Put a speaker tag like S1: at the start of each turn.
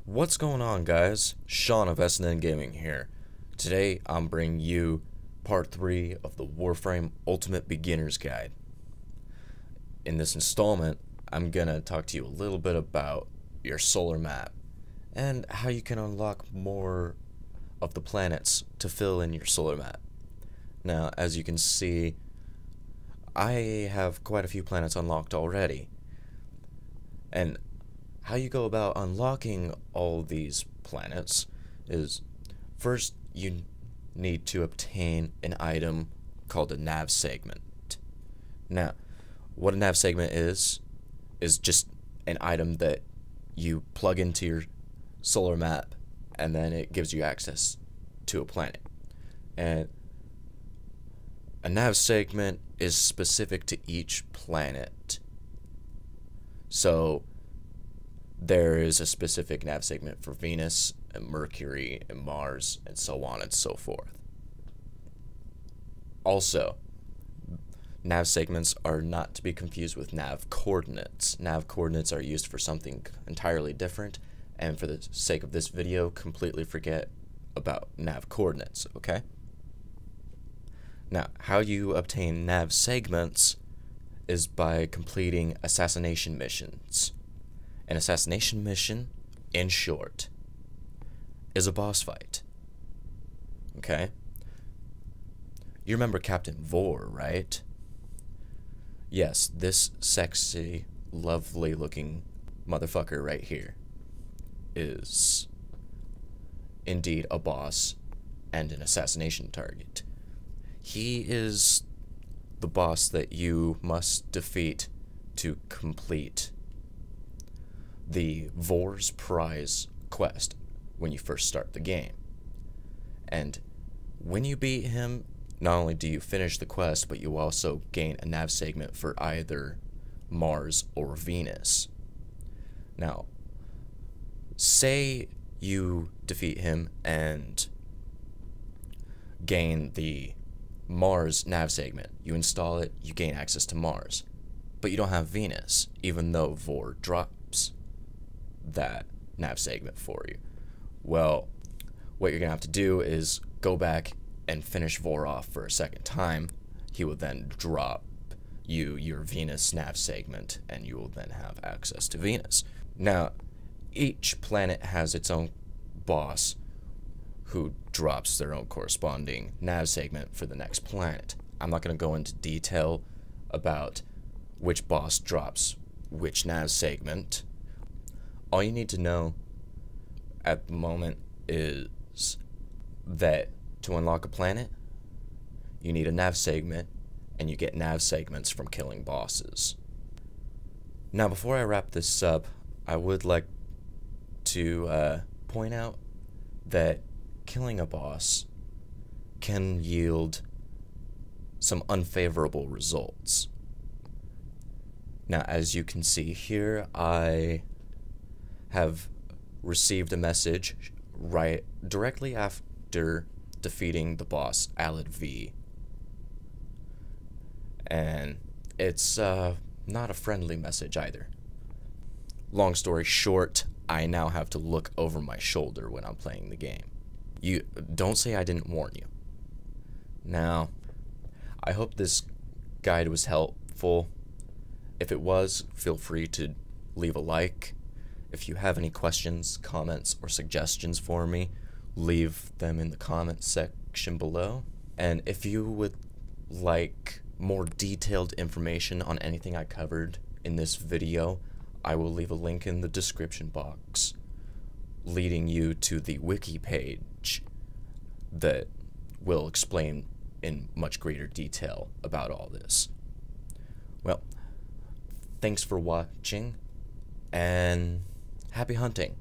S1: What's going on, guys? Sean of SNN Gaming here. Today I'm bringing you part 3 of the Warframe Ultimate Beginner's Guide. In this installment, I'm gonna talk to you a little bit about your solar map and how you can unlock more of the planets to fill in your solar map. Now, as you can see, I have quite a few planets unlocked already, and how you go about unlocking all these planets is, first you need to obtain an item called a nav segment. Now, what a nav segment is just an item that you plug into your solar map and then it gives you access to a planet. And a nav segment is specific to each planet. So there is a specific nav segment for Venus and Mercury and Mars and so on and so forth. Also, nav segments are not to be confused with nav coordinates. Nav coordinates are used for something entirely different, and for the sake of this video, completely forget about nav coordinates, okay? Now, how you obtain nav segments is by completing assassination missions. An assassination mission, in short, is a boss fight. Okay? You remember Captain Vor, right? Yes, this sexy, lovely looking motherfucker right here is indeed a boss and an assassination target. He is the boss that you must defeat to complete the Vor's Prize quest when you first start the game. And when you beat him, not only do you finish the quest, but you also gain a nav segment for either Mars or Venus. Now, say you defeat him and gain the Mars nav segment. You install it, you gain access to Mars. But you don't have Venus, even though Vor drops that nav segment for you. Well, what you're gonna have to do is go back and finish Vor off for a second time. He will then drop you your Venus nav segment, and you will then have access to Venus. Now, each planet has its own boss who drops their own corresponding nav segment for the next planet. I'm not going to go into detail about which boss drops which nav segment. All you need to know at the moment is that to unlock a planet, you need a nav segment, and you get nav segments from killing bosses. Now, before I wrap this up, I would like to point out that killing a boss can yield some unfavorable results. Now, as you can see here, I have received a message directly after defeating the boss Alid V, and it's not a friendly message either. Long story short, I now have to look over my shoulder when I'm playing the game. You don't say I didn't warn you. Now, I hope this guide was helpful. If it was, feel free to leave a like. If you have any questions, comments, or suggestions for me, leave them in the comments section below. And if you would like more detailed information on anything I covered in this video, I will leave a link in the description box leading you to the wiki page that will explain in much greater detail about all this. Well, thanks for watching, and happy hunting.